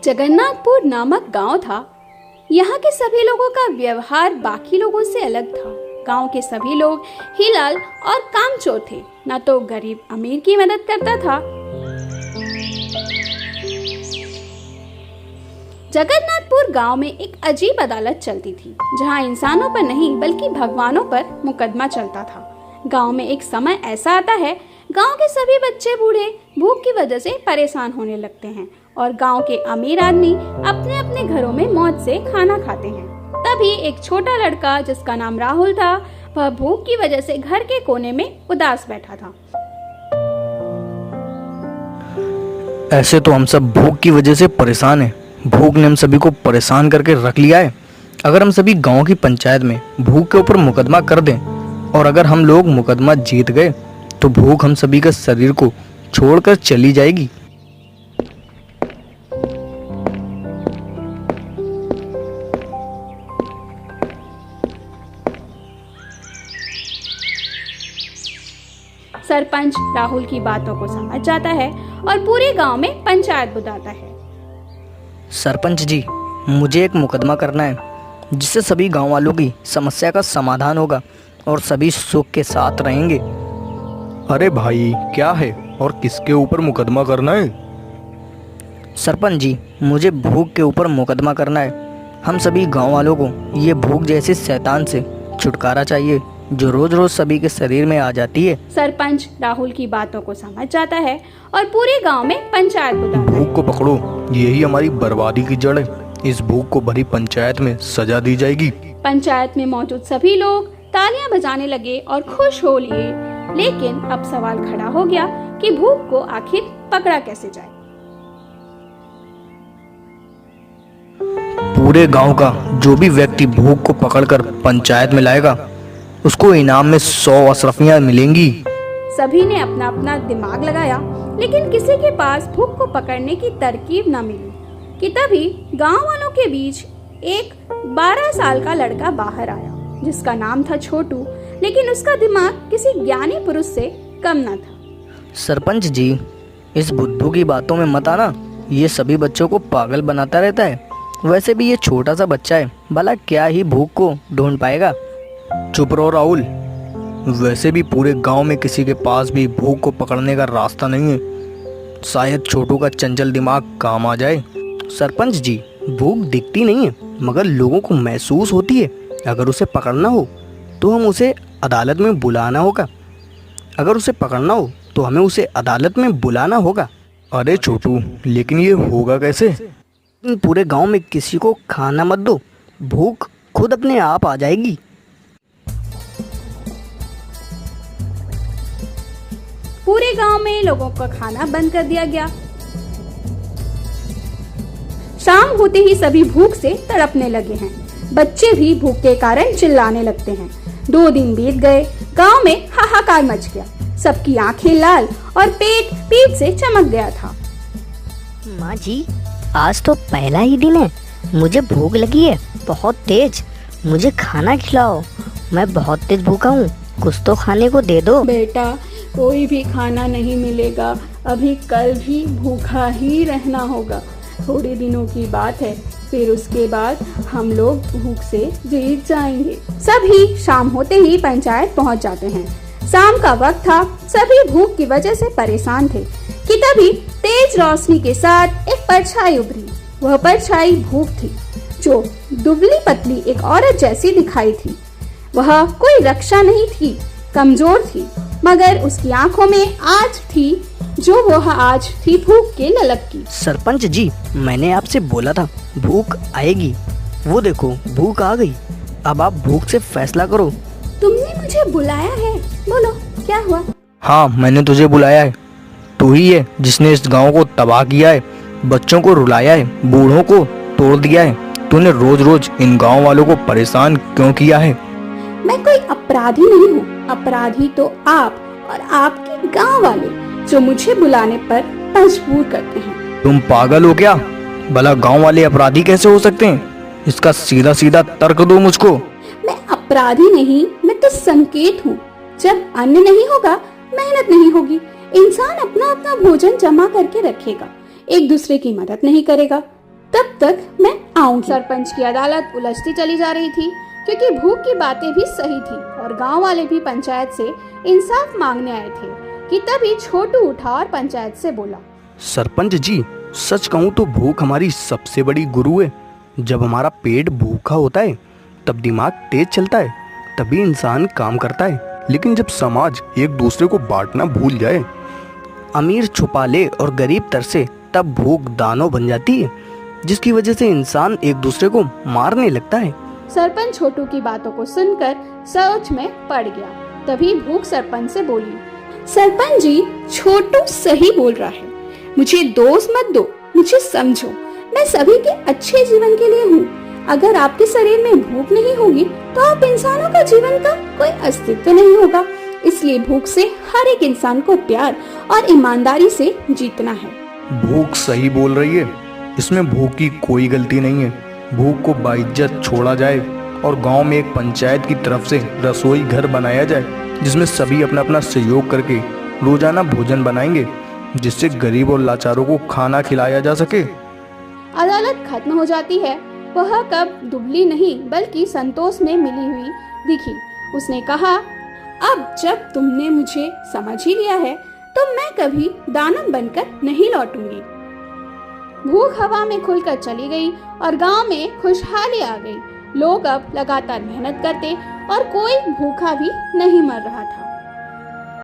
जगन्नाथपुर नामक गांव था। यहाँ के सभी लोगों का व्यवहार बाकी लोगों से अलग था। गांव के सभी लोग हिलाल और कामचोर थे। न तो गरीब अमीर की मदद करता था। जगन्नाथपुर गांव में एक अजीब अदालत चलती थी, जहां इंसानों पर नहीं बल्कि भगवानों पर मुकदमा चलता था। गांव में एक समय ऐसा आता है, गांव के सभी बच्चे बूढ़े भूख की वजह से परेशान होने लगते हैं और गांव के अमीर आदमी अपने अपने घरों में मौज से खाना खाते हैं। तभी एक छोटा लड़का जिसका नाम राहुल था, वह भूख की वजह से घर के कोने में उदास बैठा था। ऐसे तो हम सब भूख की वजह से परेशान हैं। भूख ने हम सभी को परेशान करके रख लिया है। अगर हम सभी गांव की पंचायत में भूख के ऊपर मुकदमा कर दें और अगर हम लोग मुकदमा जीत गए तो भूख हम सभी के शरीर को छोड़कर चली जाएगी। सरपंच राहुल की बातों को समझ जाता है और पूरे गांव में पंचायत बुलाता है। सरपंच जी, मुझे एक मुकदमा करना है जिससे सभी गांव वालों की समस्या का समाधान होगा और सभी सुख के साथ रहेंगे। अरे भाई, क्या है और किसके ऊपर मुकदमा करना है? सरपंच जी, मुझे भूख के ऊपर मुकदमा करना है। हम सभी गांव वालों को ये भूख जैसे शैतान से छुटकारा चाहिए जो रोज रोज सभी के शरीर में आ जाती है। सरपंच राहुल की बातों को समझ जाता है और पूरे गांव में पंचायत बुलाता है। भूख को पकड़ो, यही हमारी बर्बादी की जड़ है। इस भूख को भरी पंचायत में सजा दी जाएगी। पंचायत में मौजूद सभी लोग तालियां बजाने लगे और खुश हो लिए। लेकिन अब सवाल खड़ा हो गया कि भूख को आखिर पकड़ा कैसे जाए। पूरे गांव का जो भी व्यक्ति भूख को पकड़कर पंचायत में लाएगा उसको इनाम में 100 अशरफियां मिलेंगी। सभी ने अपना अपना दिमाग लगाया, लेकिन किसी के पास भूख को पकड़ने की तरकीब न मिली कि तभी गांव वालों के बीच एक 12 साल का लड़का बाहर आया जिसका नाम था छोटू, लेकिन उसका दिमाग किसी ज्ञानी पुरुष से कम न था। सरपंच जी, इस बुद्धू की बातों में मत आना। ये सभी बच्चों को पागल बनाता रहता है। वैसे भी ये छोटा सा बच्चा है, भला क्या ही भूख को ढूंढ पाएगा। चुप रहो राहुल। वैसे भी पूरे गांव में किसी के पास भी भूख को पकड़ने का रास्ता नहीं है। शायद छोटू का चंचल दिमाग काम आ जाए। सरपंच जी, भूख दिखती नहीं है मगर लोगों को महसूस होती है। अगर उसे पकड़ना हो तो हम उसे अदालत में बुलाना होगा। अगर उसे पकड़ना हो तो हमें उसे अदालत में बुलाना होगा। अरे छोटू, लेकिन ये होगा कैसे? पूरे गांव में किसी को खाना मत दो, भूख खुद अपने आप आ जाएगी। पूरे गांव में लोगों का खाना बंद कर दिया गया। शाम होते ही सभी भूख से तड़पने लगे हैं। बच्चे भी भूख के कारण चिल्लाने लगते हैं। 2 दिन बीत गए, गांव में हाहाकार मच गया। सबकी आंखें लाल और पेट पीठ से चमक गया था। माँ जी, आज तो पहला ही दिन है। मुझे भूख लगी है बहुत तेज। मुझे खाना खिलाओ, मैं बहुत तेज भूखा हूँ। कुछ तो खाने को दे दो। बेटा, कोई भी खाना नहीं मिलेगा। अभी कल भी भूखा ही रहना होगा। थोड़े दिनों की बात है, फिर उसके बाद हम लोग भूख से जीत जाएंगे। सभी शाम होते ही पंचायत पहुंच जाते हैं। शाम का वक्त था, सभी भूख की वजह से परेशान थे कि तभी तेज रोशनी के साथ एक परछाई उभरी। वह परछाई भूख थी, जो दुबली पतली एक औरत जैसी दिखाई थी। वह कोई रक्षा नहीं थी, कमजोर थी, मगर उसकी आंखों में आज थी जो वह आज थी भूख के ललक की। सरपंच जी, मैंने आपसे बोला था भूख आएगी। वो देखो, भूख आ गई। अब आप भूख से फैसला करो। तुमने मुझे बुलाया है, बोलो क्या हुआ? हाँ, मैंने तुझे बुलाया है। तू ही है जिसने इस गांव को तबाह किया है, बच्चों को रुलाया है, बूढ़ों को तोड़ दिया है। तूने रोज रोज इन गांव वालों को परेशान क्यों किया है? मैं कोई अपराधी नहीं हूँ। अपराधी तो आप और आपके गांव वाले, जो मुझे बुलाने पर मजबूर करते हैं। तुम पागल हो क्या? भला गांव वाले अपराधी कैसे हो सकते हैं? इसका सीधा सीधा तर्क दो मुझको। मैं अपराधी नहीं, मैं तो संकेत हूँ। जब अन्न नहीं होगा, मेहनत नहीं होगी। इंसान अपना अपना भोजन जमा करके रखेगा, एक दूसरे की मदद नहीं करेगा, तब तक मैं आऊं। सरपंच की अदालत उलझती चली जा रही थी, क्योंकि भूख की बातें भी सही थी और गांव वाले भी पंचायत से इंसाफ मांगने आए थे कि तभी छोटू उठा और पंचायत से बोला, सरपंच जी, सच कहूँ तो भूख हमारी सबसे बड़ी गुरु है। जब हमारा पेट भूखा होता है तब दिमाग तेज चलता है, तभी इंसान काम करता है। लेकिन जब समाज एक दूसरे को बांटना भूल जाए, अमीर छुपा ले और गरीब तरसे, तब भूख दानव बन जाती है, जिसकी वजह से इंसान एक दूसरे को मारने लगता है। सरपंच छोटू की बातों को सुनकर सोच में पड़ गया। तभी भूख सरपंच से बोली, सरपंच जी, छोटू सही बोल रहा है। मुझे दोष मत दो, मुझे समझो। मैं सभी के अच्छे जीवन के लिए हूँ। अगर आपके शरीर में भूख नहीं होगी तो आप इंसानों का जीवन का कोई अस्तित्व नहीं होगा। इसलिए भूख से हर एक इंसान को प्यार और ईमानदारी से जीतना है। भूख सही बोल रही है, इसमें भूख की कोई गलती नहीं है। भूख को बाइज्जत छोड़ा जाए और गांव में एक पंचायत की तरफ से रसोई घर बनाया जाए, जिसमें सभी अपना अपना सहयोग करके रोजाना भोजन बनाएंगे, जिससे गरीब और लाचारों को खाना खिलाया जा सके। अदालत खत्म हो जाती है। वह कब दुबली नहीं बल्कि संतोष में मिली हुई दिखी। उसने कहा, अब जब तुमने मुझे समझ ही लिया है तो मैं कभी दानव बनकर नहीं लौटूंगी। भूख हवा में खुलकर चली गई और गांव में खुशहाली आ गई। लोग अब लगातार मेहनत करते और कोई भूखा भी नहीं मर रहा था।